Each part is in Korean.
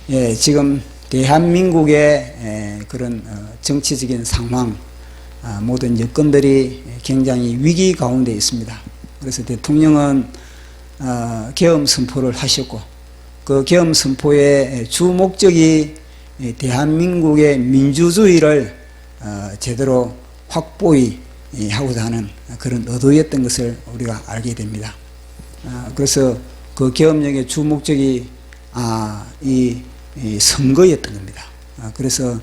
예, 지금 대한민국의 그런 정치적인 상황, 모든 여건들이 굉장히 위기 가운데 있습니다. 그래서 대통령은 계엄 선포를 하셨고, 그 계엄 선포의 주 목적이 대한민국의 민주주의를 제대로 확보히 하고자 하는 그런 의도였던 것을 우리가 알게 됩니다. 그래서 그 계엄령의 주 목적이 이 선거였던 겁니다. 그래서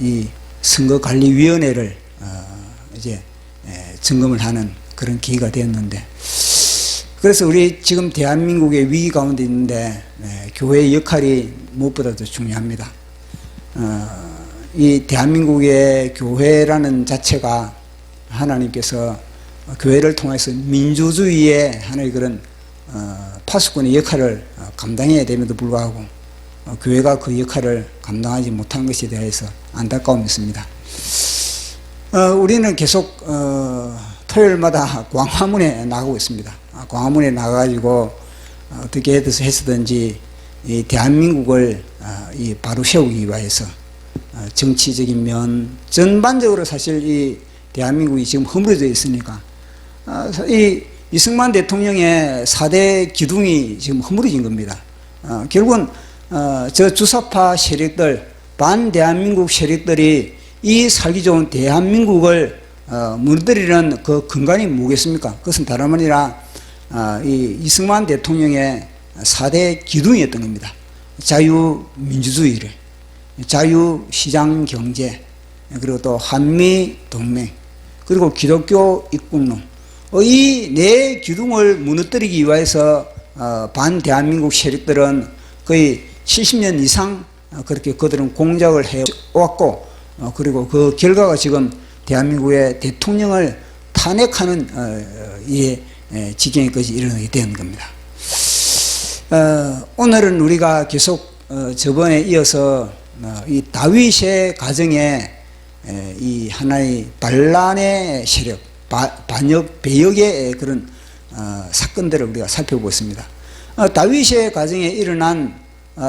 이 선거관리위원회를 이제 점검을 하는 그런 기회가 되었는데, 그래서 우리 지금 대한민국의 위기 가운데 있는데 교회의 역할이 무엇보다도 중요합니다. 이 대한민국의 교회라는 자체가 하나님께서 교회를 통해서 민주주의의 하나의 그런 파수꾼의 역할을 감당해야 됨에도 불구하고 교회가 그 역할을 감당하지 못한 것에 대해서 안타까움이 있습니다. 우리는 계속 토요일마다 광화문에 나가고 있습니다. 광화문에 나가가지고 어떻게 해서든지 이 대한민국을 바로 세우기 위해서 정치적인 면 전반적으로 사실 이 대한민국이 지금 허물어져 있으니까 이 이승만 대통령의 4대 기둥이 지금 허물어진 겁니다. 결국은 저 주사파 세력들, 반대한민국 세력들이 이 살기 좋은 대한민국을 무너뜨리는 그 근간이 뭐겠습니까? 그것은 다름 아니라 이 이승만 대통령의 4대 기둥이었던 겁니다. 자유민주주의를, 자유시장경제, 그리고 또 한미동맹, 그리고 기독교 입국론, 이 네 기둥을 무너뜨리기 위해서 반대한민국 세력들은 거의 70년 이상 그렇게 그들은 공작을 해왔고, 그리고 그 결과가 지금 대한민국의 대통령을 탄핵하는 지경에까지 이르게 된 겁니다. 오늘은 우리가 계속 저번에 이어서 이 다윗의 가정에 이 하나의 반란의 세력, 반역, 배역의 그런 사건들을 우리가 살펴보겠습니다. 다윗의 가정에 일어난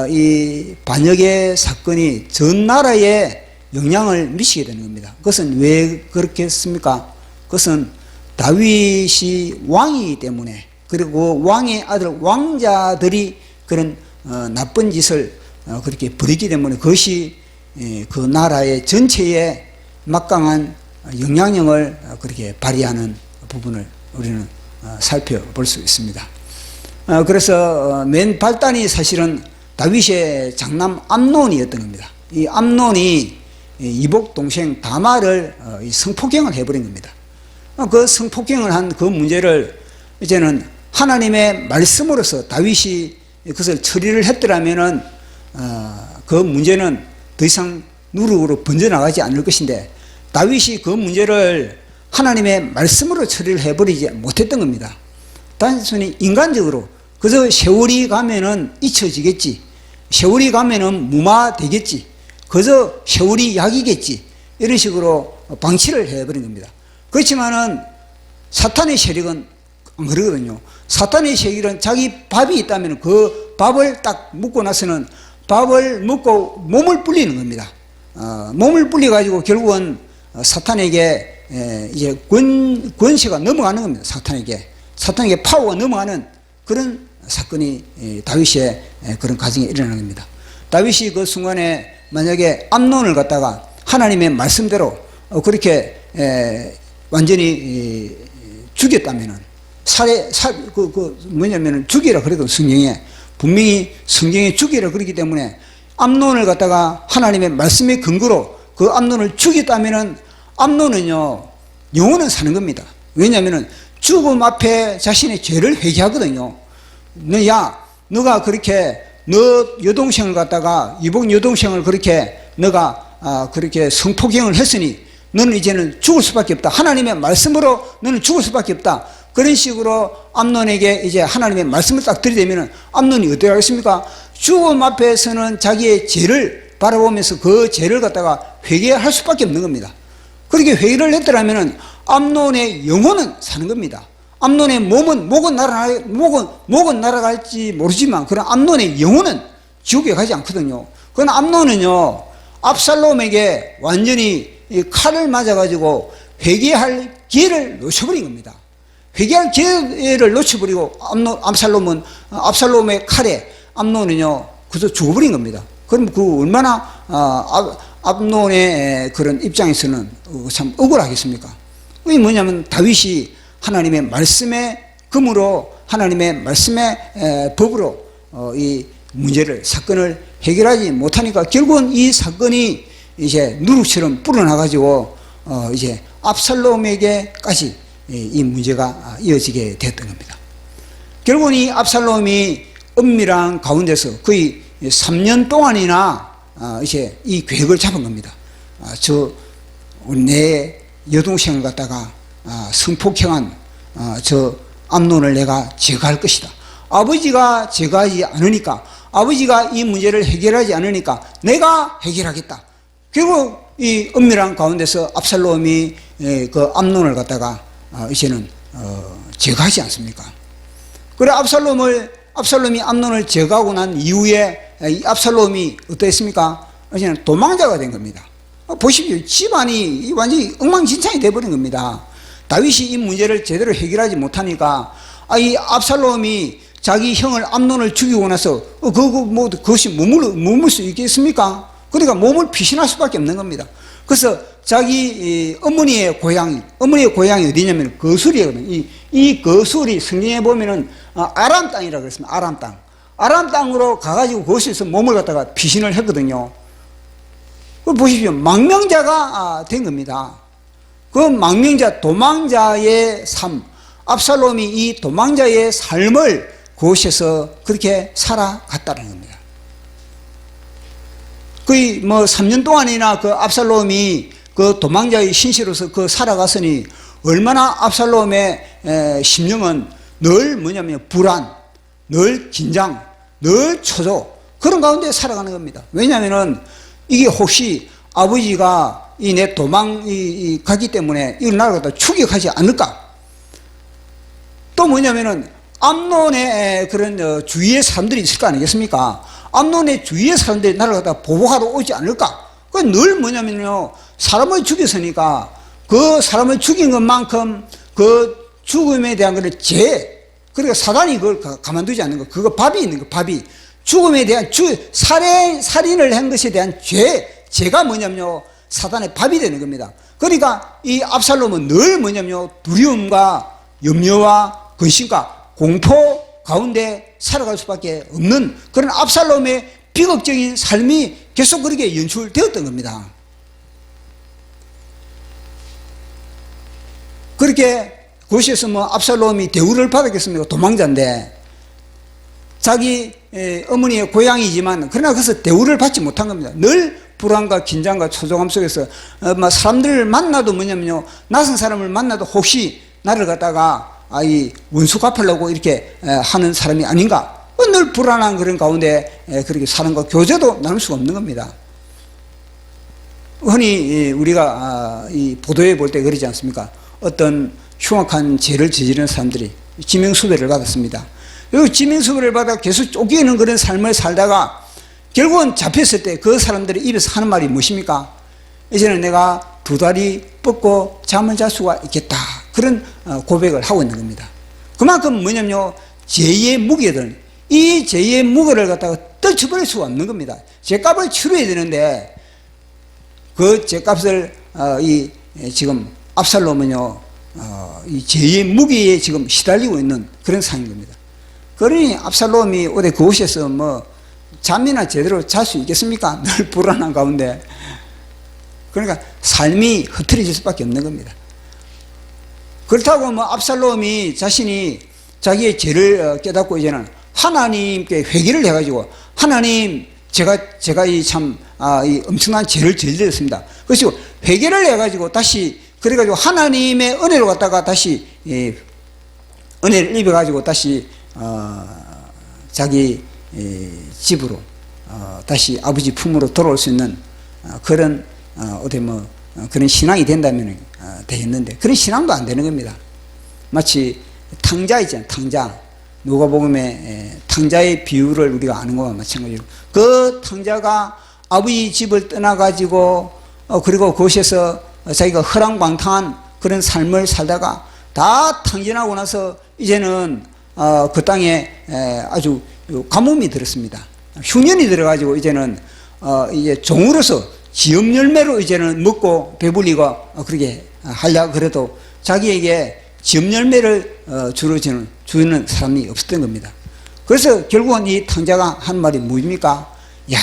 이 반역의 사건이 전 나라에 영향을 미치게 되는 겁니다. 그것은 왜 그렇겠습니까? 그것은 다윗이 왕이기 때문에, 그리고 왕의 아들 왕자들이 그런 나쁜 짓을 그렇게 벌이기 때문에 그것이 그 나라의 전체에 막강한 영향력을 그렇게 발휘하는 부분을 우리는 살펴볼 수 있습니다. 그래서 맨 발단이 사실은 다윗의 장남 암논이었던 겁니다. 이 암논이 이복 동생 다말을 성폭행을 해버린 겁니다. 그 성폭행을 한 그 문제를 이제는 하나님의 말씀으로서 다윗이 그것을 처리를 했더라면은 그 문제는 더 이상 누룩으로 번져나가지 않을 것인데, 다윗이 그 문제를 하나님의 말씀으로 처리를 해버리지 못했던 겁니다. 단순히 인간적으로 그저 세월이 가면은 잊혀지겠지, 세월이 가면은 무마되겠지, 그저 세월이 약이겠지, 이런 식으로 방치를 해버린 겁니다. 그렇지만은 사탄의 세력은 안 그러거든요. 사탄의 세력은 자기 밥이 있다면 그 밥을 딱 먹고 나서는 밥을 먹고 몸을 불리는 겁니다. 몸을 불려가지고 결국은 사탄에게 이제 권세가 넘어가는 겁니다. 사탄에게 파워가 넘어가는 그런 사건이 다윗의 그런 가정에 일어나는 겁니다. 다윗이 그 순간에 만약에 암논을 갖다가 하나님의 말씀대로 그렇게 완전히 죽였다면은 뭐냐면은 죽이라 그래도 성경에 분명히 성경에 죽이라 그러기 때문에 암논을 갖다가 하나님의 말씀의 근거로 그 암논을 죽였다면은 암논은요 영원은 사는 겁니다. 왜냐하면은 죽음 앞에 자신의 죄를 회개하거든요. 너가 그렇게 너 여동생을 갖다가 이복 여동생을 그렇게 너가 그렇게 성폭행을 했으니 너는 이제는 죽을 수밖에 없다. 하나님의 말씀으로 너는 죽을 수밖에 없다. 그런 식으로 암논에게 이제 하나님의 말씀을 딱 들이대면은 암논이 어떻게 하겠습니까? 죽음 앞에서는 자기의 죄를 바라보면서 그 죄를 갖다가 회개할 수밖에 없는 겁니다. 그렇게 회개를 했더라면은 암논의 영혼은 사는 겁니다. 암논의 목은 날아갈지 모르지만 그런 암논의 영혼은 지옥에 가지 않거든요. 그러나 암논은요, 압살롬에게 완전히 이 칼을 맞아가지고 회개할 기회를 놓쳐버린 겁니다. 회개할 기회를 놓쳐버리고 압살롬은 압살롬의 칼에 암논은요 그저 죽어버린 겁니다. 그럼 그 얼마나 압논의 그런 입장에서는 참 억울하겠습니까? 그게 뭐냐면 다윗이 하나님의 말씀의 금으로 하나님의 말씀의 법으로 이 문제를 사건을 해결하지 못하니까 결국은 이 사건이 이제 누룩처럼 불어나가지고 이제 압살롬에게까지 이 문제가 이어지게 됐던 겁니다. 결국은 이 압살롬이 은밀한 가운데서 거의 3년 동안이나 이제 이 계획을 잡은 겁니다. 내 여동생을 갖다가 성폭행한 저 암논을 내가 제거할 것이다. 아버지가 제거하지 않으니까, 아버지가 이 문제를 해결하지 않으니까 내가 해결하겠다. 결국 이 은밀한 가운데서 압살롬이 그 암논을 갖다가 이제는 제거하지 않습니까? 그래 압살롬이 암논을 제거하고 난 이후에 이 압살롬이 어땠습니까? 이제는 도망자가 된 겁니다. 보십시오. 집안이 완전히 엉망진창이 돼버린 겁니다. 다윗이 이 문제를 제대로 해결하지 못하니까 이 압살롬이 자기 형을 암논을 죽이고 나서 그것이 머물 수 있겠습니까? 그러니까 몸을 피신할 수밖에 없는 겁니다. 그래서 자기 어머니의 고향이 어디냐면 거술이거든요. 이 거술이 성경에 보면은 아람 땅이라고 그랬습니다. 아람 땅. 아람 땅으로 가가지고 거기서 몸을 갖다가 피신을 했거든요. 보십시오. 망명자가 된 겁니다. 그 망명자, 도망자의 삶, 압살롬이 이 도망자의 삶을 그곳에서 그렇게 살아갔다는 겁니다. 거의 3년 동안이나 그 압살롬이 그 도망자의 신세로서 그 살아갔으니 얼마나 압살롬의 심령은 늘 뭐냐면 불안, 늘 긴장, 늘 초조 그런 가운데 살아가는 겁니다. 왜냐하면은 이게 혹시 아버지가 이 내 가기 때문에 이 나라를 갖다 추격하지 않을까? 또 뭐냐면은 암논의 그런 주위의 사람들이 있을 거 아니겠습니까? 암논의 주위의 사람들이 나라를 갖다 보복하러 오지 않을까? 그 늘 뭐냐면요, 사람을 죽였으니까 그 사람을 죽인 것만큼 그 죽음에 대한 그런 그러니까 사단이 그걸 가만두지 않는 거, 그거 밥이 있는 거, 밥이. 죽음에 대한 살인을 한 것에 대한 죄가 뭐냐면요, 사단의 밥이 되는 겁니다. 그러니까 이 압살롬은 늘 뭐냐면요, 두려움과 염려와 근심과 공포 가운데 살아갈 수밖에 없는 그런 압살롬의 비극적인 삶이 계속 그렇게 연출되었던 겁니다. 그렇게 그곳에서 압살롬이 대우를 받았겠습니까? 도망자인데 자기 어머니의 고향이지만 그러나 거기서 대우를 받지 못한 겁니다. 늘 불안과 긴장과 초조감 속에서 사람들을 만나도 뭐냐면요, 낯선 사람을 만나도 혹시 나를 갖다가 이 원수 갚으려고 이렇게 하는 사람이 아닌가, 늘 불안한 그런 가운데 그렇게 사람과 교제도 나눌 수가 없는 겁니다. 흔히 우리가 이 보도에 볼 때 그러지 않습니까? 어떤 흉악한 죄를 저지르는 사람들이 지명수배를 받았습니다. 그리고 지명수배를 받아 계속 쫓기는 그런 삶을 살다가 결국은 잡혔을 때 그 사람들의 입에서 하는 말이 무엇입니까? 이제는 내가 두 다리 뻗고 잠을 잘 수가 있겠다. 그런 고백을 하고 있는 겁니다. 그만큼 뭐냐면요, 죄의 무게들, 이 죄의 무게를 갖다가 떨쳐버릴 수가 없는 겁니다. 죄값을 치러야 되는데 그 죄값을 지금 압살롬은요, 이 죄의 무게에 지금 시달리고 있는 그런 상황인 겁니다. 그러니 압살롬이 어디 그곳에서 잠이나 제대로 잘 수 있겠습니까? 늘 불안한 가운데. 그러니까 삶이 흐트러질 수밖에 없는 겁니다. 그렇다고 압살롬이 자신이 자기의 죄를 깨닫고 이제는 하나님께 회개를 해가지고 하나님, 제가 이 엄청난 죄를 저질렀습니다. 그래서 회개를 해가지고 다시 그래가지고 하나님의 은혜로 갖다가 다시 은혜를 입어가지고 다시 자기 집으로 다시 아버지 품으로 돌아올 수 있는 그런 그런 신앙이 된다면 되겠는데 그런 신앙도 안 되는 겁니다. 마치 탕자 있잖아요. 탕자. 누가복음의 탕자의 비유를 우리가 아는 것과 마찬가지로 그 탕자가 아버지 집을 떠나가지고 그리고 그곳에서 자기가 허랑방탕한 그런 삶을 살다가 다 탕진하고 나서 이제는 그 땅에 아주 가뭄이 들었습니다. 흉년이 들어가지고 이제는 이제 종으로서 지업 열매로 이제는 먹고 배불리고 그렇게 하려고 그래도 자기에게 지업 열매를 주는 사람이 없었던 겁니다. 그래서 결국은 이 탕자가 한 말이 뭡니까? 야,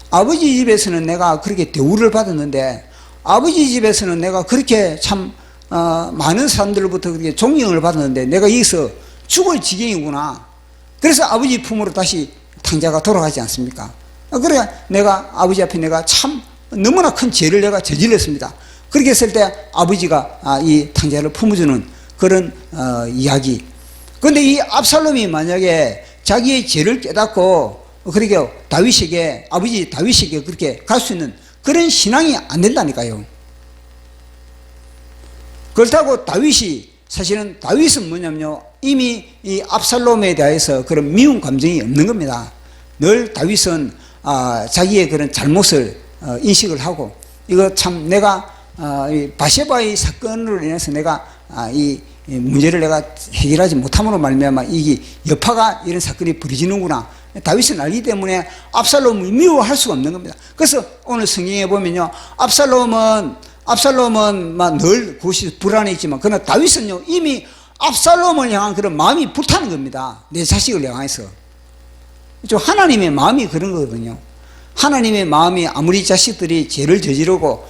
아버지 집에서는 내가 그렇게 대우를 받았는데 아버지 집에서는 내가 그렇게 참 많은 사람들로부터 그렇게 존경을 받았는데 내가 여기서 죽을 지경이구나. 그래서 아버지 품으로 다시 탕자가 돌아가지 않습니까? 그래 내가 아버지 앞에 내가 참 너무나 큰 죄를 내가 저질렀습니다. 그렇게 했을 때 아버지가 이 탕자를 품어주는 그런 이야기. 그런데 이 압살롬이 만약에 자기의 죄를 깨닫고 그렇게 다윗에게 아버지 다윗에게 그렇게 갈 수 있는 그런 신앙이 안 된다니까요. 그렇다고 다윗이 사실은 다윗은 뭐냐면요 이미 이 압살롬에 대해서 그런 미운 감정이 없는 겁니다. 늘 다윗은 자기의 그런 잘못을 인식을 하고 이거 참 내가 바세바의 사건으로 인해서 내가 이 문제를 내가 해결하지 못함으로 말미암아 이게 여파가 이런 사건이 벌어지는구나. 다윗은 알기 때문에 압살롬을 미워할 수가 없는 겁니다. 그래서 오늘 성경에 보면요 압살롬은 늘 그것이 불안했지만 그러나 다윗은요 이미 압살롬을 향한 그런 마음이 불타는 겁니다. 내 자식을 향해서. 하나님의 마음이 그런 거거든요. 하나님의 마음이 아무리 자식들이 죄를 저지르고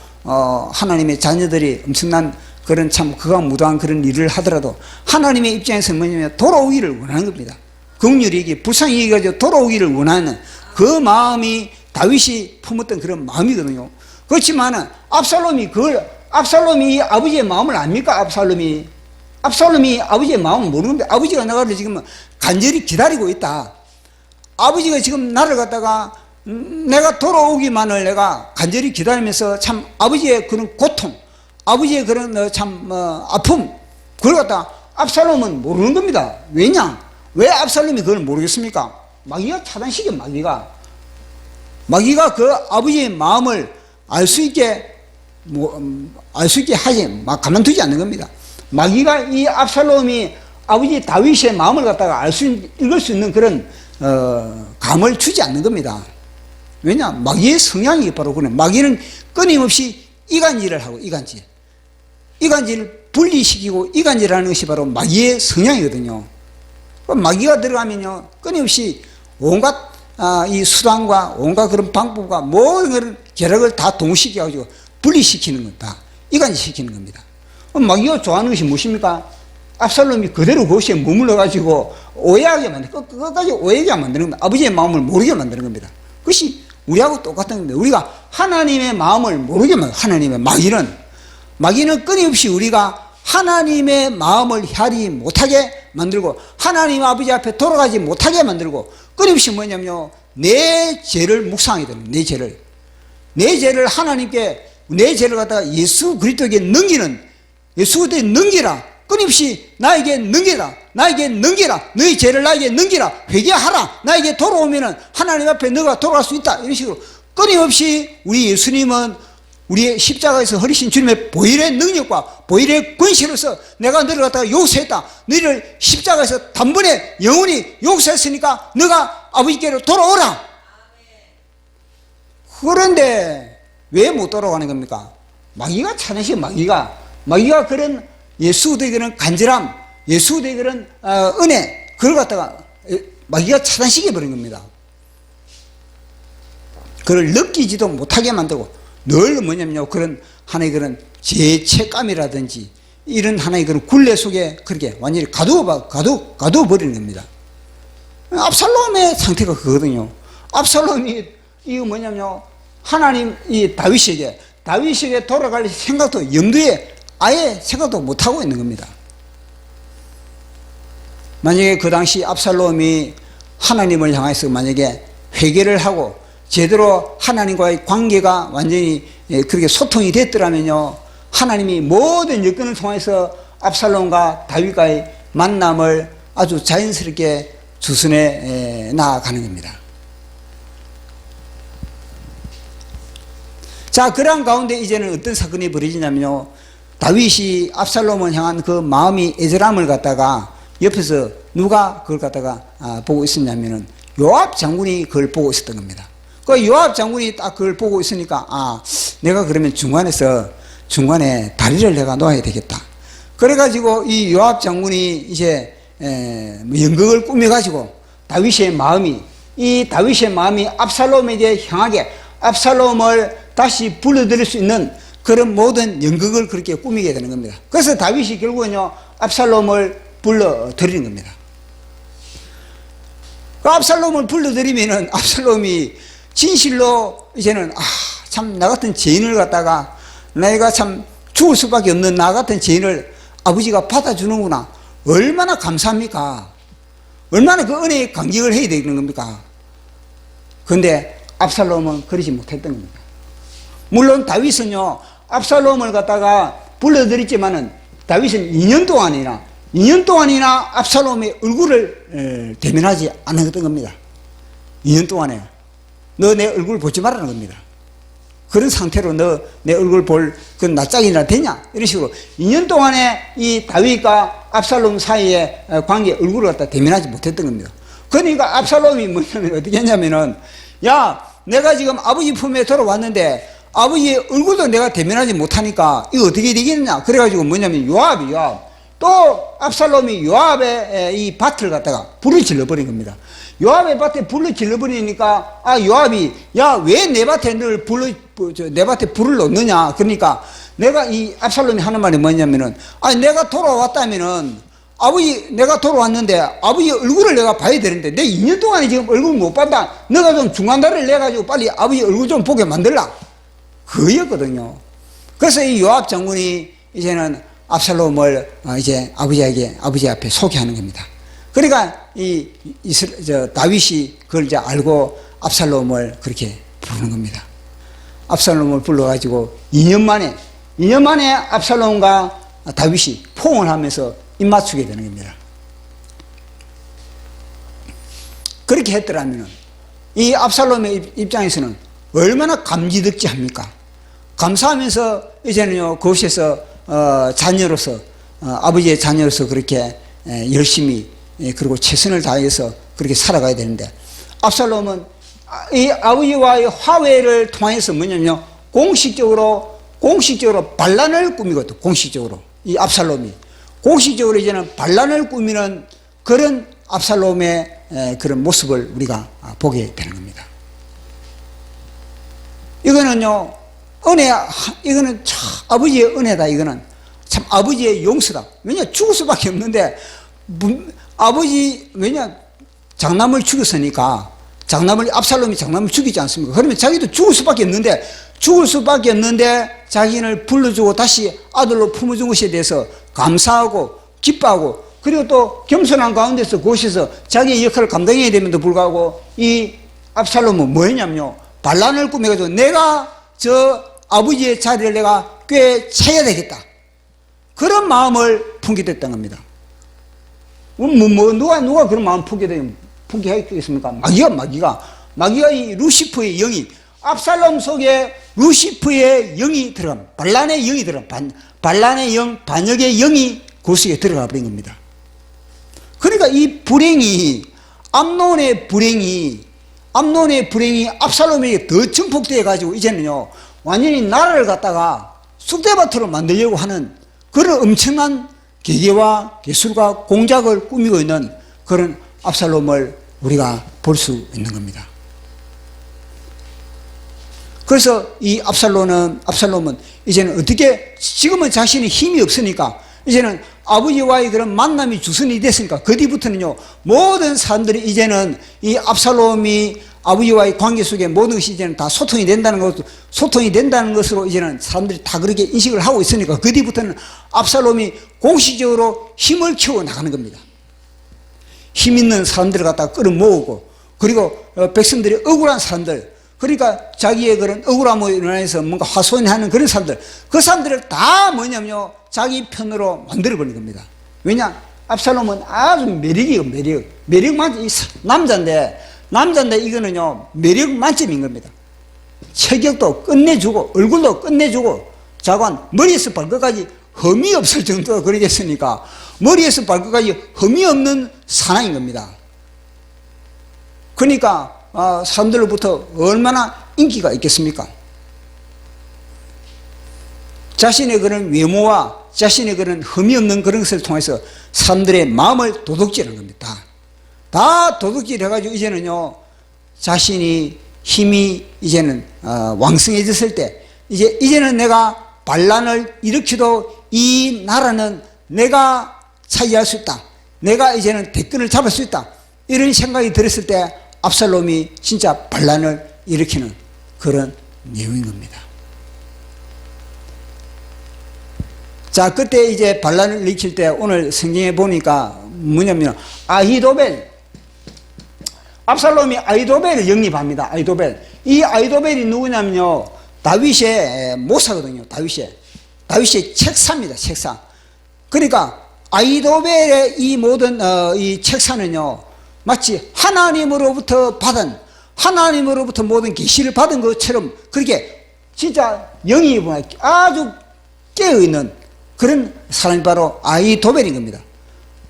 하나님의 자녀들이 엄청난 그런 참 극악무도한 그런 일을 하더라도 하나님의 입장에서는 뭐냐면 돌아오기를 원하는 겁니다. 긍휼히 불쌍히 여겨가지고 돌아오기를 원하는 그 마음이 다윗이 품었던 그런 마음이거든요. 그렇지만은 압살롬이 아버지의 마음을 압니까? 압살롬이 아버지의 마음을 모르는데 아버지가 나를 지금 간절히 기다리고 있다. 아버지가 지금 나를 갖다가 내가 돌아오기만을 내가 간절히 기다리면서 참 아버지의 그런 고통, 아버지의 그런 참 아픔 그걸 갖다 압살롬은 모르는 겁니다. 왜냐? 왜 압살롬이 그걸 모르겠습니까? 마귀가 차단시켜. 마귀가 그 아버지의 마음을 알 수 있게 하지 가만두지 않는 겁니다. 마귀가 이 압살롬이 아버지 다윗의 마음을 갖다가 읽을 수 있는 그런 감을 주지 않는 겁니다. 왜냐? 마귀의 성향이 바로 그래. 마귀는 끊임없이 이간질을 하고 이간질을 분리시키고 이간질하는 것이 바로 마귀의 성향이거든요. 마귀가 들어가면요 끊임없이 온갖 이 수단과 온갖 그런 방법과 모든 그런 계략을 다 동시켜 가지고 분리시키는 겁니다. 이간시키는 겁니다. 마귀가 좋아하는 것이 무엇입니까? 압살롬이 그대로 그것에 머물러 가지고 오해하게 만드는, 끝까지 오해하게 만드는 겁니다. 아버지의 마음을 모르게 만드는 겁니다. 그것이 우리하고 똑같은 겁니다. 우리가 하나님의 마음을 모르게 만드는 마귀는 끊임없이 우리가 하나님의 마음을 헤아리지 못하게 만들고 하나님 아버지 앞에 돌아가지 못하게 만들고 끊임없이 뭐냐면요 내 죄를 묵상하게 됩니다. 내 죄를 하나님께 내 죄를 갖다가 예수 그리스도에게 넘기라. 끊임없이 나에게 넘겨라. 너희 죄를 나에게 넘기라. 회개하라. 나에게 돌아오면은 하나님 앞에 너가 돌아갈 수 있다. 이런 식으로 끊임없이 우리 예수님은 우리의 십자가에서 허리신 주님의 보혈의 능력과 보혈의 권세로서 내가 너를 갖다가 용서했다. 너희를 십자가에서 단번에 영원히 용서했으니까 너가 아버지께로 돌아오라. 그런데 왜 못 돌아가는 겁니까? 마귀가 차단시 마귀가 그런 예수의 그런 간절함, 예수의 그런 은혜 그걸 갖다가 마귀가 차단시켜 버린 겁니다. 그걸 느끼지도 못하게 만들고 늘 뭐냐면요 그런 하나의 그런 죄책감이라든지 이런 하나의 그런 굴레 속에 그렇게 완전히 가두어 버리는 겁니다. 압살롬의 상태가 그거거든요. 압살롬이 이거 뭐냐면요 하나님 이 다윗에게 돌아갈 생각도 염두에 아예 생각도 못하고 있는 겁니다. 만약에 그 당시 압살롬이 하나님을 향해서 만약에 회개를 하고 제대로 하나님과의 관계가 완전히 그렇게 소통이 됐더라면요 하나님이 모든 여건을 통해서 압살롬과 다윗과의 만남을 아주 자연스럽게 주선해 나아가는 겁니다. 자, 그러한 가운데 이제는 어떤 사건이 벌어지냐면요, 다윗이 압살롬을 향한 그 마음이 애절함을 갖다가 옆에서 누가 그걸 갖다가 보고 있었냐면은 요압 장군이 그걸 보고 있었던 겁니다. 그 요압 장군이 딱 그걸 보고 있으니까 내가 그러면 중간에 다리를 내가 놓아야 되겠다. 그래가지고 이 요압 장군이 이제 연극을 꾸며가지고 다윗의 마음이 압살롬에게 향하게 압살롬을 다시 불러들일 수 있는 그런 모든 연극을 그렇게 꾸미게 되는 겁니다. 그래서 다윗이 결국은요 압살롬을 불러들이는 겁니다. 그 압살롬을 불러들이면은 압살롬이 진실로 이제는 참 나 같은 죄인을 갖다가 내가 참 죽을 수밖에 없는 나 같은 죄인을 아버지가 받아주는구나. 얼마나 감사합니까? 얼마나 그 은혜에 감격을 해야 되는 겁니까? 그런데 압살롬은 그러지 못했던 겁니다. 물론 다윗은요 압살롬을 갖다가 불러들였지만은 다윗은 2년 동안이나 압살롬의 얼굴을 대면하지 않았던 겁니다. 2년 동안에 너 내 얼굴 보지 말라는 겁니다. 그런 상태로 너 내 얼굴 볼 그 낯짝이나 되냐? 이런 식으로 2년 동안에 이 다윗과 압살롬 사이의 관계 얼굴을 갖다 대면하지 못했던 겁니다. 그러니까 압살롬이 뭐냐면 어떻게 했냐면은 야 내가 지금 아버지 품에 돌아왔는데 아버지의 얼굴도 내가 대면하지 못하니까 이거 어떻게 되겠느냐? 그래가지고 뭐냐면 요압 또 압살롬이 요압의 이 밭을 갖다가 불을 질러버린 겁니다. 요압의 밭에 불을 질러버리니까 요압이 야 왜 내 밭에 내 밭에 불을 놓느냐? 그러니까 내가 이 압살롬이 하는 말이 뭐냐면은 내가 돌아왔다면은 내가 돌아왔는데 아버지 얼굴을 내가 봐야 되는데 내 2년 동안에 지금 얼굴 못 봤다. 너가 좀 중간다리를 내가지고 빨리 아버지 얼굴 좀 보게 만들라. 그였거든요. 그래서 이 요압 장군이 이제는 압살롬을 이제 아버지 앞에 소개하는 겁니다. 그러니까 다윗이 그걸 이제 알고 압살롬을 그렇게 부르는 겁니다. 압살롬을 불러가지고 2년 만에 압살롬과 다윗이 포옹을 하면서 입맞추게 되는 겁니다. 그렇게 했더라면 이 압살롬의 입장에서는 얼마나 감지덕지합니까? 감사하면서 이제는요 그곳에서 자녀로서 아버지의 자녀로서 그렇게 열심히 그리고 최선을 다해서 그렇게 살아가야 되는데 압살롬은 이 아버지와의 화해를 통해서 뭐냐면요 공식적으로 반란을 꾸미거든. 공식적으로 이 압살롬이 공식적으로 이제는 반란을 꾸미는 그런 압살롬의 그런 모습을 우리가 보게 되는 겁니다. 이거는요 이거는 참 아버지의 은혜다. 이거는 참 아버지의 용서다. 왜냐 죽을 수밖에 없는데 장남을 죽였으니까 압살롬이 장남을 죽이지 않습니까? 그러면 자기도 죽을 수밖에 없는데 자기를 불러주고 다시 아들로 품어준 것에 대해서 감사하고 기뻐하고 그리고 또 겸손한 가운데서 그곳에서 자기의 역할을 감당해야 됨에도 불구하고 이 압살롬은 뭐였냐면요 반란을 꾸며가지고 내가 저 아버지의 자리를 내가 꿰차야 되겠다. 그런 마음을 품게 됐던 겁니다. 누가 그런 마음 품게 했겠습니까? 마귀가 이 루시퍼의 영이 압살롬 속에 루시퍼의 영이 들어간 반란의 영이 들어간 반란의 영, 반역의 영이 그 속에 들어가 버린 겁니다. 그러니까 이 불행이 암논의 불행이 압살롬에게 더 증폭되어 가지고 이제는요 완전히 나라를 갖다가 쑥대밭으로 만들려고 하는 그런 엄청난 계계와 기술과 공작을 꾸미고 있는 그런 압살롬을 우리가 볼 수 있는 겁니다. 그래서 이 압살롬은 이제는 어떻게 지금은 자신이 힘이 없으니까 이제는 아버지와의 그런 만남이 주선이 됐으니까 그 뒤부터는요 모든 사람들이 이제는 이 압살롬이 아버지와의 관계 속에 모든 것이 이제는 다 소통이 된다는 것으로 이제는 사람들이 다 그렇게 인식을 하고 있으니까 그 뒤부터는 압살롬이 공식적으로 힘을 키워 나가는 겁니다. 힘 있는 사람들을 갖다가 끌어모으고 그리고 백성들이 억울한 사람들 그러니까 자기의 그런 억울함으로 인해서 뭔가 하소연하는 그런 사람들, 그 사람들을 다 뭐냐면요 자기 편으로 만들어버린 겁니다. 왜냐? 자기가 이 압살롬을 압살롬은 아주 매력 만점, 남자인데 이거는요, 매력 만점인 겁니다. 체격도 끝내주고, 얼굴도 끝내주고, 자관, 머리에서 발끝까지 흠이 없을 정도로 그렇게 됐으니까, 머리에서 발끝까지 흠이 없는 사나인 겁니다. 그러니까, 사람들로부터 얼마나 인기가 있겠습니까? 자신의 그런 외모와 자신의 그런 흠이 없는 그런 것을 통해서 사람들의 마음을 도둑질하는 겁니다. 다 도둑질 해가지고 이제는요, 자신이 힘이 이제는 왕성해졌을 때, 이제는 내가 반란을 일으켜도 이 나라는 내가 차지할 수 있다. 내가 이제는 대권을 잡을 수 있다. 이런 생각이 들었을 때 압살롬이 진짜 반란을 일으키는 그런 내용인 겁니다. 자, 그때 이제 반란을 일으킬 때 오늘 성경에 보니까 뭐냐면 압살롬이 아히도벨을 영입합니다. 아히도벨. 이 아히도벨이 누구냐면요, 다윗의 모사거든요. 다윗의 책사입니다. 책사. 그러니까 아히도벨의 이 모든 이 책사는요, 마치 하나님으로부터 모든 계시를 받은 것처럼 그렇게 진짜 영이 아주 깨어있는 그런 사람이 바로 아히도벨인 겁니다.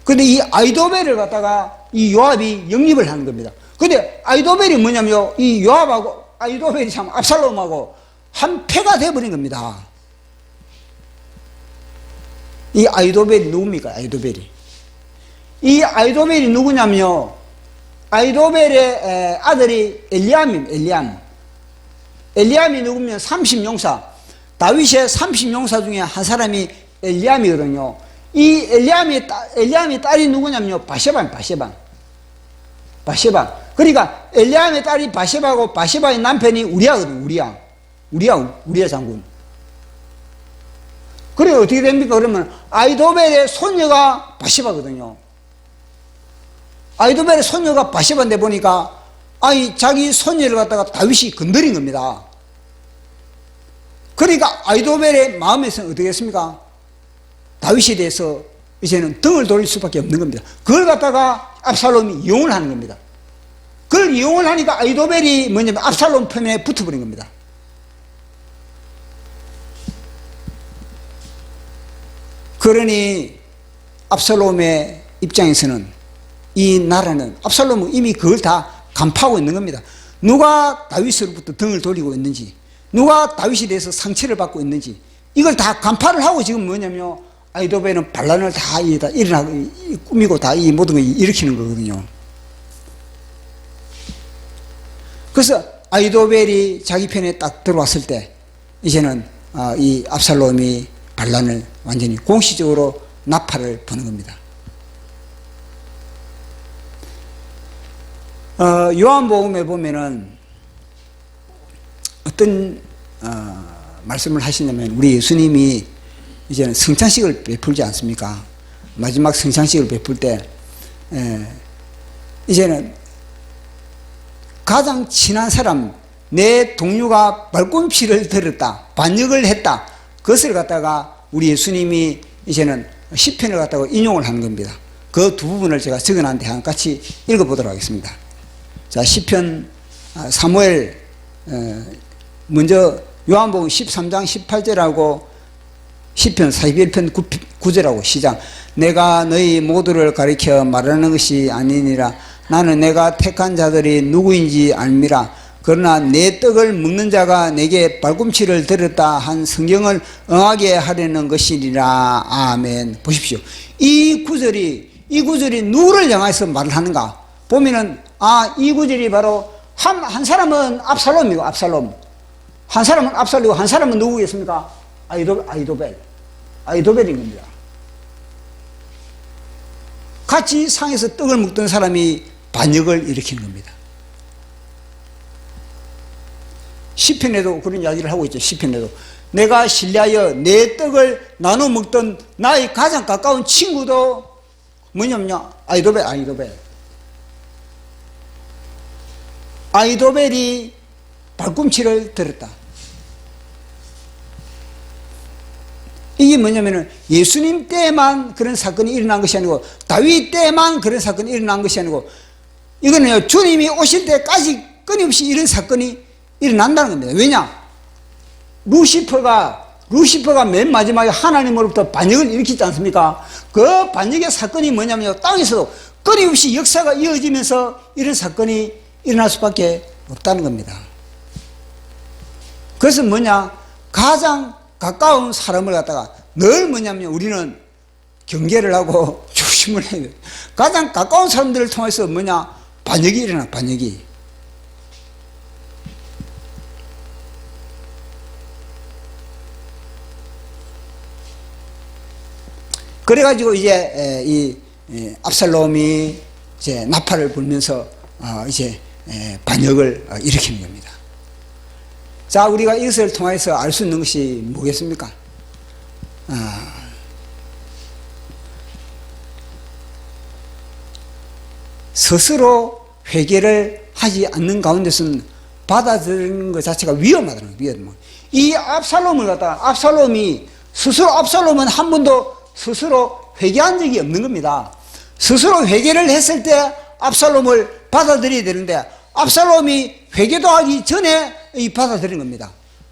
근데 이 아히도벨을 갖다가 이 요압이 영입을 하는 겁니다. 근데 아히도벨이 뭐냐면요, 이 요압하고 아히도벨이 참 압살롬하고 한 패가 돼버린 겁니다. 이 아히도벨이 누굽니까? 이 아히도벨이 누구냐면요, 아히도벨의 아들이 엘리암이 누구면 30용사, 다윗의 30용사 중에 한 사람이 엘리암이거든요. 이 엘리암의 딸이 누구냐면요, 바세바. 그러니까 엘리암의 딸이 바세바고 바세바의 남편이 우리야거든요. 우리야 장군. 그래 어떻게 됩니까? 그러면 아히도벨의 손녀가 바세바거든요. 아히도벨의 손녀가 바세바인데 보니까 자기 손녀를 갖다가 다윗이 건드린 겁니다. 그러니까 아히도벨의 마음에서는 어떻게 했습니까? 다윗에 대해서 이제는 등을 돌릴 수밖에 없는 겁니다. 그걸 갖다가 압살롬이 이용을 하는 겁니다. 그걸 이용을 하니까 아히도벨이 뭐냐면 압살롬 편에 붙어버린 겁니다. 그러니 압살롬의 입장에서는 이 나라는, 압살롬은 이미 그걸 다 간파하고 있는 겁니다. 누가 다윗으로부터 등을 돌리고 있는지, 누가 다윗에 대해서 상처를 받고 있는지, 이걸 다 간파를 하고 지금 뭐냐면 아히도벨은 반란을 다 일어나고 꾸미고 다 이 모든 걸 일으키는 거거든요. 그래서 아히도벨이 자기 편에 딱 들어왔을 때 이제는 이 압살롬이 반란을 완전히 공식적으로 나팔을 부는 겁니다. 요한복음에 보면은 어떤 말씀을 하시냐면, 우리 예수님이 이제는 성찬식을 베풀지 않습니까? 마지막 성찬식을 베풀 때 이제는 가장 친한 사람, 내 동료가 발꿈치를 들었다, 반역을 했다, 그것을 갖다가 우리 예수님이 이제는 시편을 갖다가 인용을 하는 겁니다. 그 두 부분을 제가 적어놨는데 같이 읽어보도록 하겠습니다. 자, 시편 사무엘, 먼저 요한복음 13장 18절하고 시편 41편 9절하고 시작. 내가 너희 모두를 가리켜 말하는 것이 아니니라. 나는 내가 택한 자들이 누구인지 알미라. 그러나 내 떡을 먹는 자가 내게 발꿈치를 들었다 한 성경을 응하게 하려는 것이니라. 아멘. 보십시오. 이 구절이 누구를 향해서 말을 하는가 보면은, 이 구절이 바로 한 사람은 압살롬이고, 한 사람은 압살롬이고, 한 사람은 누구겠습니까? 아히도벨인 겁니다. 같이 상에서 떡을 먹던 사람이 반역을 일으키는 겁니다. 시편에도 그런 이야기를 하고 있죠. 시편에도 내가 신뢰하여 내 떡을 나눠 먹던 나의 가장 가까운 친구도 뭐냐면요, 아히도벨이 발꿈치를 들었다. 이게 뭐냐면은 예수님 때만 그런 사건이 일어난 것이 아니고 다윗 때만 그런 사건이 일어난 것이 아니고 이거는요, 주님이 오실 때까지 끊임없이 이런 사건이 일어난다는 겁니다. 왜냐? 루시퍼가 맨 마지막에 하나님으로부터 반역을 일으키지 않습니까? 그 반역의 사건이 뭐냐면요, 땅에서도 끊임없이 역사가 이어지면서 이런 사건이 일어날 수밖에 없다는 겁니다. 그래서 뭐냐? 가장 가까운 사람을 갖다가 늘 뭐냐면 우리는 경계를 하고 조심을 해야 돼요. 가장 가까운 사람들을 통해서 뭐냐? 반역이 일어나, 반역이. 그래가지고 이제 이 압살롬이 이제 나팔을 불면서 이제 반역을 일으키는 겁니다. 자, 우리가 이것을 통해서 알 수 있는 것이 뭐겠습니까? 스스로 회개를 하지 않는 가운데서는 받아들이는 것 자체가 위험하다는 거예요. 위험. 이 압살롬을 갖다가 압살롬은 한 번도 스스로 회개한 적이 없는 겁니다. 스스로 회개를 했을 때 압살롬을 받아들여야 되는데 압살롬이 회개도 하기 전에 받아들인 겁니다.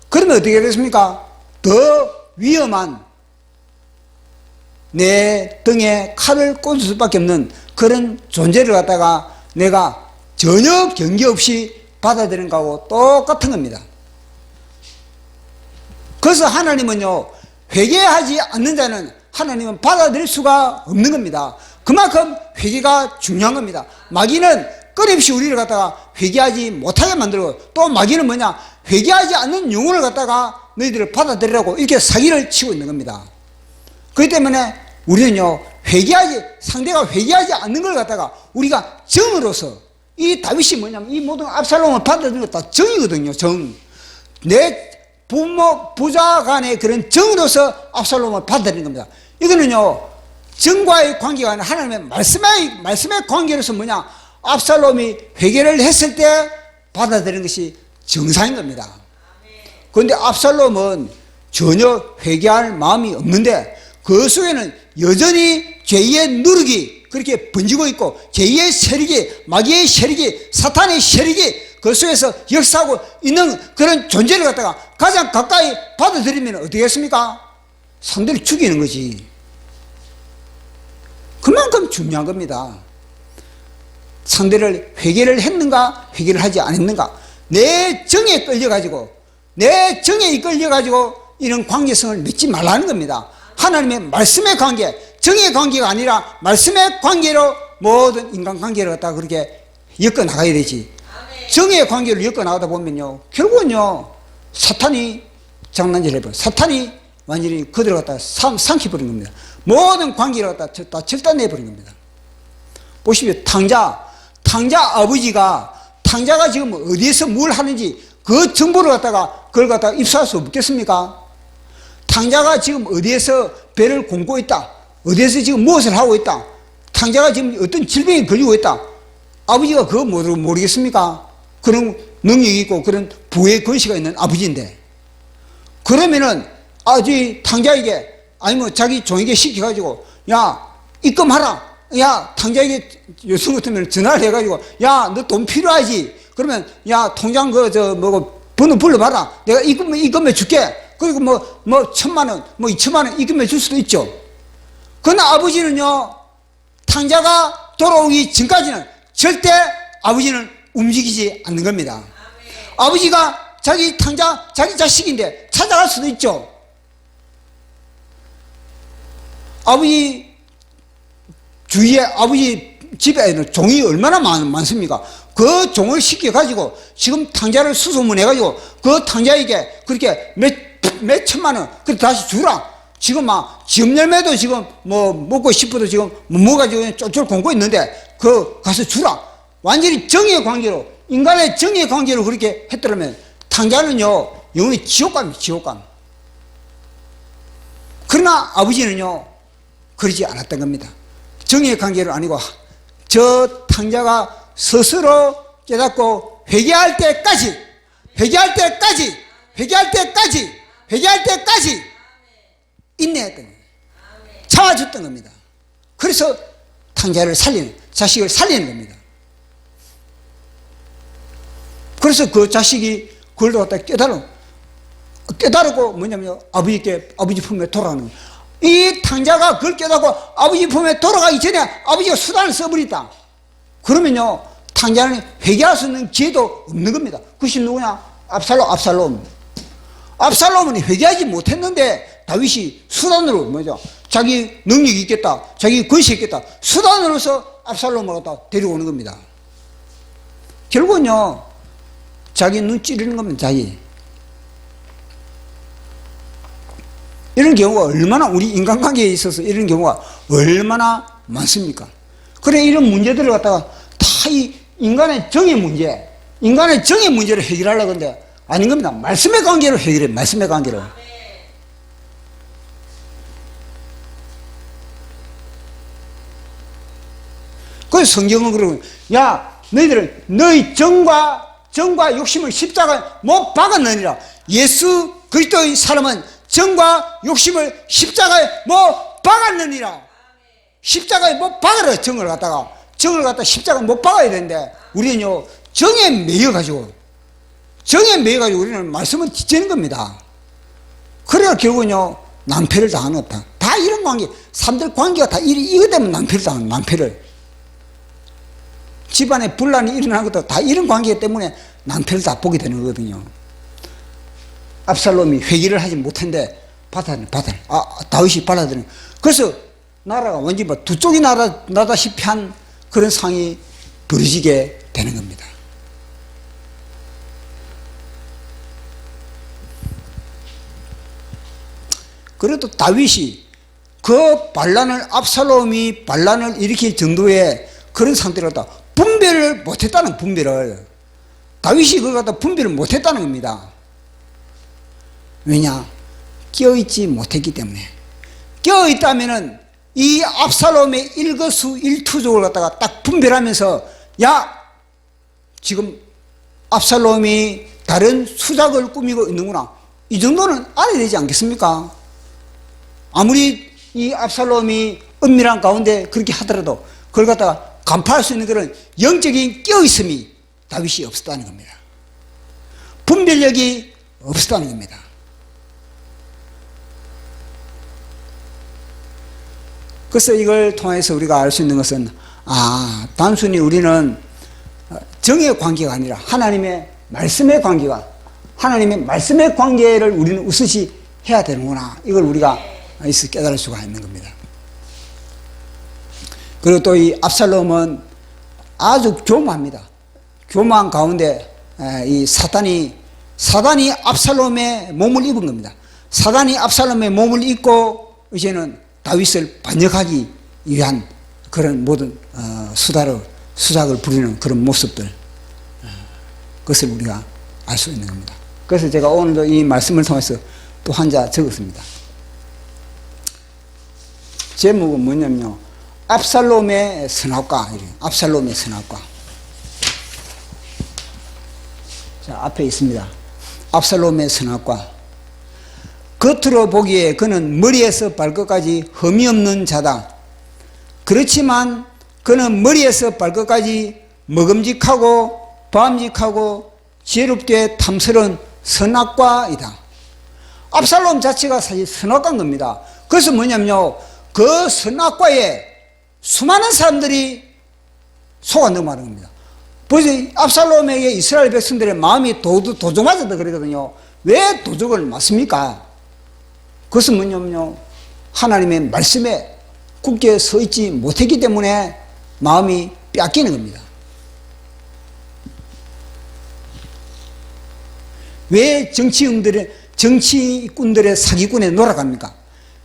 그러면 어떻게 되겠습니까? 더 위험한 내 등에 칼을 꽂을 수밖에 없는 그런 존재를 갖다가 내가 전혀 경계 없이 받아들인 거하고 똑같은 겁니다. 그래서 하나님은요, 회개하지 않는 자는 하나님은 받아들일 수가 없는 겁니다. 그만큼 회개가 중요한 겁니다. 마귀는 끊임없이 우리를 갖다가 회개하지 못하게 만들고, 또 마귀는 뭐냐? 회개하지 않는 영혼을 갖다가 너희들을 받아들이라고 이렇게 사기를 치고 있는 겁니다. 그렇기 때문에 우리는요, 상대가 회개하지 않는 걸 갖다가 우리가 정으로서, 이 다윗이 뭐냐면 이 모든 압살롬을 받아들이는 것 다 정이거든요, 정. 내 부자 간의 그런 정으로서 압살롬을 받아들이는 겁니다. 이거는요, 정과의 관계가 아니라 하나님의 말씀의 관계로서 뭐냐? 압살롬이 회개를 했을 때 받아들이는 것이 정상인 겁니다. 그런데 압살롬은 전혀 회개할 마음이 없는데 그 속에는 여전히 죄의 누룩이 그렇게 번지고 있고 죄의 세력이, 마귀의 세력이, 사탄의 세력이 그 속에서 역사하고 있는 그런 존재를 갖다가 가장 가까이 받아들이면 어떻게 했습니까? 상대를 죽이는 거지. 그만큼 중요한 겁니다. 상대를 회개를 했는가, 회개를 하지 않았는가. 내 정에 끌려가지고, 내 정에 이끌려가지고 이런 관계성을 맺지 말라는 겁니다. 하나님의 말씀의 관계, 정의 관계가 아니라 말씀의 관계로 모든 인간관계를 갖다가 그렇게 엮어나가야 되지. 정의 관계를 엮어나가다 보면요, 결국은요, 사탄이 장난질 해버려. 사탄이 완전히 그들을 갖다가 삼켜버린 겁니다. 모든 관계를 갖다가 다 절단내버린 겁니다. 보십시오. 탕자가 지금 어디에서 뭘 하는지 그 정보를 그걸 갖다가 입수할 수 없겠습니까? 탕자가 지금 어디에서 배를 곪고 있다. 어디에서 지금 무엇을 하고 있다. 탕자가 지금 어떤 질병에 걸리고 있다. 아버지가 그거 모르겠습니까? 그런 능력이 있고 그런 부의 권세가 있는 아버지인데. 그러면은 아주 탕자에게 아니면 자기 종에게 시켜가지고 야, 입금하라. 야, 탕자에게 요즘 같으면 전화를 해가지고 야, 너 돈 필요하지? 그러면 야, 통장 번호 불러봐라. 내가 입금해 줄게. 그리고 뭐 1,000만 원, 2,000만 원 입금해 줄 수도 있죠. 그러나 아버지는요, 탕자가 돌아오기 전까지는 절대 아버지는 움직이지 않는 겁니다. 아버지가 자기 자식인데 찾아갈 수도 있죠. 아버지 주위에 아버지 집에는 종이 얼마나 많습니까? 그 종을 시켜가지고 지금 탕자를 수소문해가지고 그 탕자에게 그렇게 몇 천만 원 그렇게 다시 주라. 지금 지금 열매도 지금 먹고 싶어도 지금 못 먹어가지고 쫄쫄 굶고 있는데 그 가서 주라. 완전히 정의 관계로, 인간의 정의 관계로 그렇게 했더라면 탕자는요, 영원히 지옥감. 그러나 아버지는요, 그러지 않았던 겁니다. 정의 관계로 아니고 저 탕자가 스스로 깨닫고 회개할 때까지 인내했던 겁니다. 참아줬던 겁니다. 그래서 자식을 살리는 겁니다. 그래서 그 자식이 그걸 갖다 깨달고 뭐냐면 아버지 품에 돌아가는 거예요. 이 탕자가 그걸 깨닫고 아버지 품에 돌아가기 전에 아버지가 수단을 써버렸다. 그러면요, 탕자는 회개할 수 있는 기회도 없는 겁니다. 그것이 누구냐? 압살롬은 회개하지 못했는데 다윗이 수단으로 자기 능력이 있겠다, 자기 것이 있겠다, 수단으로서 압살롬을 갖다 데리고 오는 겁니다. 결국은요, 자기 눈 찌르는 겁니다. 이런 경우가 얼마나, 우리 인간관계에 있어서 이런 경우가 얼마나 많습니까? 그래, 이런 문제들을 갖다가 다 이 인간의 정의 문제를 해결하려고 하는데 아닌 겁니다. 말씀의 관계로 해결해. 말씀의 관계로. 그래서 성경은 그러고, 야, 너희들은 너희 정과 욕심을 십자가에 못 박았느니라. 예수 그리스도의 사람은 정과 욕심을 십자가에 못 박았느니라. 십자가에 못 박으라. 정을 갖다 십자가에 못 박아야 되는데, 우리는요, 정에 매여가지고 우리는 말씀을 뒤지는 겁니다. 그래야 결국은요, 낭패를 당하는 것다. 다 이런 관계, 사람들 관계가 다 이거 때문에 낭패를 당하는, 낭패를. 집안에 분란이 일어나는 것도 다 이런 관계 때문에 낭패를 다 보게 되는 거거든요. 압살롬이 회개를 하지 못했는데 다윗이 받아들인. 그래서 나라가 완전히 두 쪽이 나다시피 한 그런 상황이 벌어지게 되는 겁니다. 그래도 다윗이 압살롬이 반란을 일으킬 정도의 그런 상태를 갖다 분별을 못했다는, 다윗이 그걸 갖다 분별을 못했다는 겁니다. 왜냐? 깨어있지 못했기 때문에. 깨어있다면은 이 압살롬의 일거수일투족을 갖다가 딱 분별하면서, 야, 지금 압살롬이 다른 수작을 꾸미고 있는구나, 이 정도는 알아야 되지 않겠습니까? 아무리 이 압살롬이 은밀한 가운데 그렇게 하더라도 그걸 갖다가 간파할 수 있는 그런 영적인 깨어있음이 다윗이 없었다는 겁니다. 분별력이 없었다는 겁니다. 그래서 이걸 통해서 우리가 알 수 있는 것은, 단순히 우리는 정의 관계가 아니라 하나님의 말씀의 관계를 우리는 우수시 해야 되는구나, 이걸 우리가 깨달을 수가 있는 겁니다. 그리고 또 이 압살롬은 아주 교만합니다. 교만 가운데 이 사단이 압살롬의 몸을 입은 겁니다. 사단이 압살롬의 몸을 입고 이제는 다윗을 반역하기 위한 그런 모든 수작을 부리는 그런 모습들, 그것을 우리가 알 수 있는 겁니다. 그래서 제가 오늘도 이 말씀을 통해서 또 한 자 적었습니다. 제목은 뭐냐면요, 압살롬의 선악과. 압살롬의 선악과. 자, 앞에 있습니다. 압살롬의 선악과. 겉으로 보기에 그는 머리에서 발끝까지 흠이 없는 자다. 그렇지만 그는 머리에서 발끝까지 먹음직하고 바람직하고 지혜롭게 탐스러운 선악과이다. 압살롬 자체가 사실 선악과인 겁니다. 그래서 뭐냐면요, 그 선악과에 수많은 사람들이 속아 넘어가는 겁니다. 벌써 압살롬에게 이스라엘 백성들의 마음이 도적 맞았다 그러거든요. 왜 도적을 맞습니까? 그것은 뭐냐면요, 하나님의 말씀에 굳게 서 있지 못했기 때문에 마음이 뺏기는 겁니다. 왜 정치꾼들의 사기꾼에 놀아갑니까?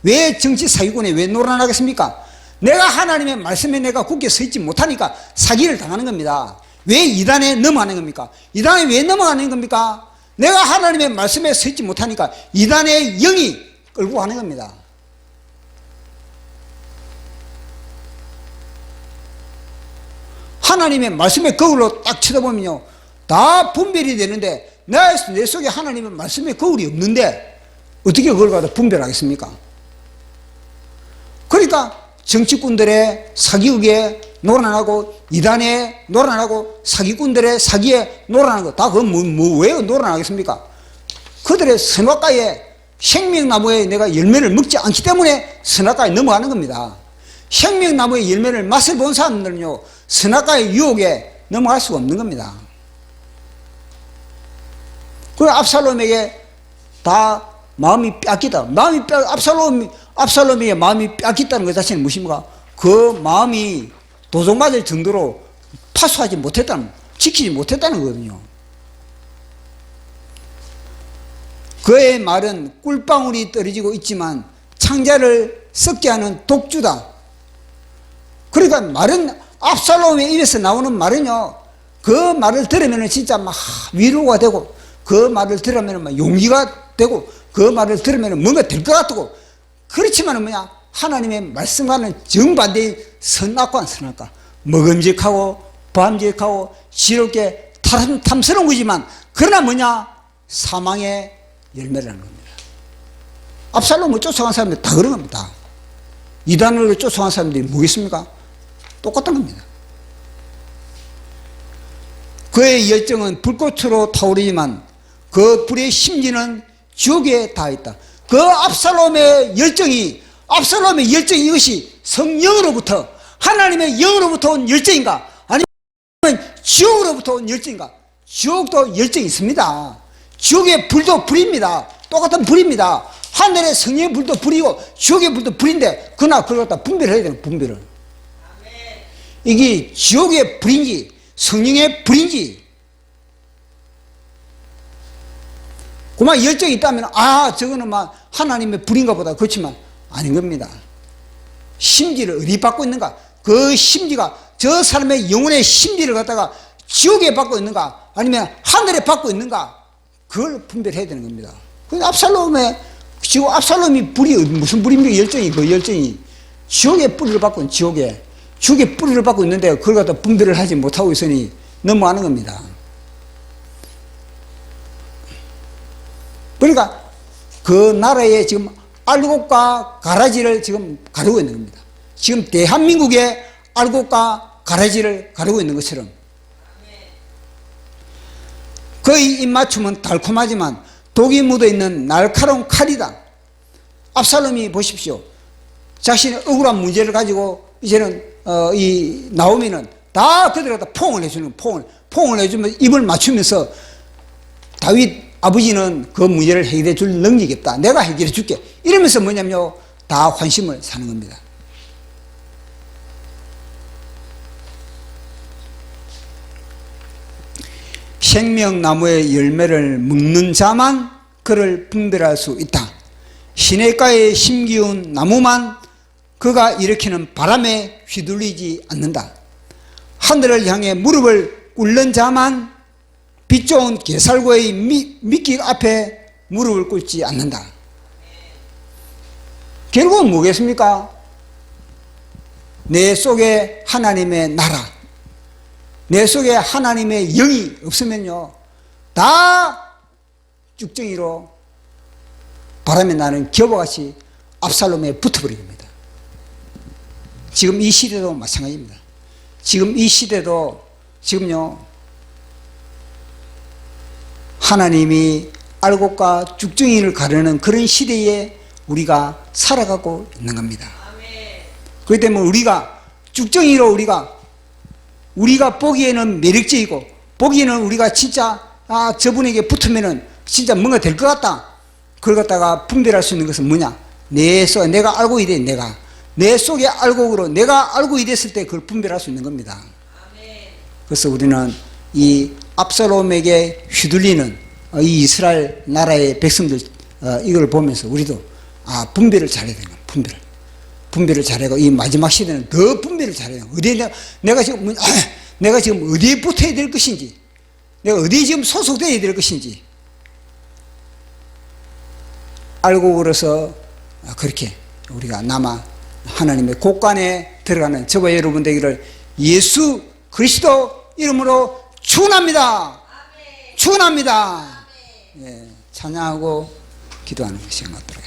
왜 정치 사기꾼에 왜 놀아나겠습니까? 내가 하나님의 말씀에 내가 굳게 서 있지 못하니까 사기를 당하는 겁니다. 왜 이단에 넘어가는 겁니까? 이단에 왜 넘어가는 겁니까? 내가 하나님의 말씀에 서 있지 못하니까 이단의 영이 끌고 가는 겁니다. 하나님의 말씀의 거울로 딱 쳐다보면요, 다 분별이 되는데 내 속에 하나님의 말씀의 거울이 없는데 어떻게 그걸 갖다 분별하겠습니까? 그러니까 정치꾼들의 사기극에 노란하고 이단에 노란하고 사기꾼들의 사기에 노란하고 다 그건 왜 노란하겠습니까? 그들의 선악과에 생명나무에 내가 열매를 먹지 않기 때문에 선악과에 넘어가는 겁니다. 생명나무의 열매를 맛을 본 사람들은요, 선악과의 유혹에 넘어갈 수가 없는 겁니다. 그 압살롬에게 다 마음이 뺏기다. 압살롬에게 마음이 뺏겼다는 것 자체는 무엇입니까? 그 마음이 도둑맞을 정도로 파수하지 못했다는, 지키지 못했다는 거거든요. 그의 말은 꿀방울이 떨어지고 있지만 창자를 썩게 하는 독주다. 그러니까 말은, 압살롬의 입에서 나오는 말은요, 그 말을 들으면 진짜 막 위로가 되고, 그 말을 들으면 막 용기가 되고, 그 말을 들으면 뭔가 될 것 같고, 그렇지만 뭐냐, 하나님의 말씀과는 정반대의 선악과는 선악과. 먹음직하고 범직하고 지롭게 탐스러운 거지만, 그러나 뭐냐, 사망의 열매라는 겁니다. 압살롬을 쫓아간 사람들이 다 그런 겁니다. 이단을 쫓아간 사람들이 뭐겠습니까? 똑같은 겁니다. 그의 열정은 불꽃으로 타오르지만 그 불의 심지는 지옥에 닿아있다. 그 압살롬의 열정이 이것이 성령으로부터, 하나님의 영으로부터 온 열정인가, 아니면 지옥으로부터 온 열정인가? 지옥도 열정이 있습니다. 지옥의 불도 불입니다. 똑같은 불입니다. 하늘의 성령의 불도 불이고 지옥의 불도 불인데, 그러나 그걸 갖다 분별을 해야 되는, 분별을. 이게 지옥의 불인지 성령의 불인지, 그만 열정이 있다면 저거는 막 하나님의 불인가 보다. 그렇지만 아닌 겁니다. 심지를 어디 받고 있는가? 그 심지가 저 사람의 영혼의 심지를 갖다가 지옥에 받고 있는가, 아니면 하늘에 받고 있는가, 그걸 분별해야 되는 겁니다. 그래서 압살롬이 불이 무슨 불입니까? 열정이, 그 열정이 지옥의 뿌리를 받고 있는, 지옥의 뿌리를 받고 있는데 그걸 갖다 분별을 하지 못하고 있으니 넘어가는 겁니다. 그러니까 그 나라에 지금 알곡과 가라지를 지금 가르고 있는 겁니다. 지금 대한민국의 알곡과 가라지를 가르고 있는 것처럼, 그의 입맞춤은 달콤하지만 독이 묻어있는 날카로운 칼이다. 압살롬이 보십시오. 자신의 억울한 문제를 가지고 이제는 나오면은 다 그들을 갖다 포옹을 해주는, 포옹을 해주면 입을 맞추면서, 다윗 아버지는 그 문제를 해결해 줄 능력이 없다, 내가 해결해 줄게, 이러면서 뭐냐면요, 다 환심을 사는 겁니다. 생명나무의 열매를 먹는 자만 그를 분별할 수 있다. 시냇가에 심기운 나무만 그가 일으키는 바람에 휘둘리지 않는다. 하늘을 향해 무릎을 꿇는 자만 빛 좋은 게살구의 미끼 앞에 무릎을 꿇지 않는다. 결국은 뭐겠습니까? 내 속에 하나님의 나라, 내 속에 하나님의 영이 없으면요, 다 쭉정이로 바람에 나는 겨보같이 압살롬에 붙어버린 겁니다. 지금 이 시대도 마찬가지입니다. 지금 이 시대도 지금요, 하나님이 알곡과 쭉정이를 가르는 그런 시대에 우리가 살아가고 있는 겁니다. 그렇기 때문에 우리가 쭉정이로 우리가 보기에는 매력적이고, 보기에는 우리가 진짜 저분에게 붙으면은 진짜 뭔가 될 것 같다, 그걸 갖다가 분별할 수 있는 것은 뭐냐? 내가 알고 이래, 내 속에 알곡으로 내가 알고 이랬을 때 그걸 분별할 수 있는 겁니다. 그래서 우리는 이 압살롬에게 휘둘리는 이 이스라엘 나라의 백성들, 이걸 보면서 우리도 분별을 잘해야 되는 거예요. 분별을 잘하고, 이 마지막 시대는 더 분별을 잘해야 돼요. 내가 지금 어디에 붙어야 될 것인지, 내가 어디에 지금 소속되어야 될 것인지 알곡으로서 그렇게 우리가 남아 하나님의 곳간에 들어가는 저와 여러분 되기를 예수 그리스도 이름으로 축원합니다. 축원합니다. 예, 찬양하고 기도하는 것이 같도록 하겠습니다.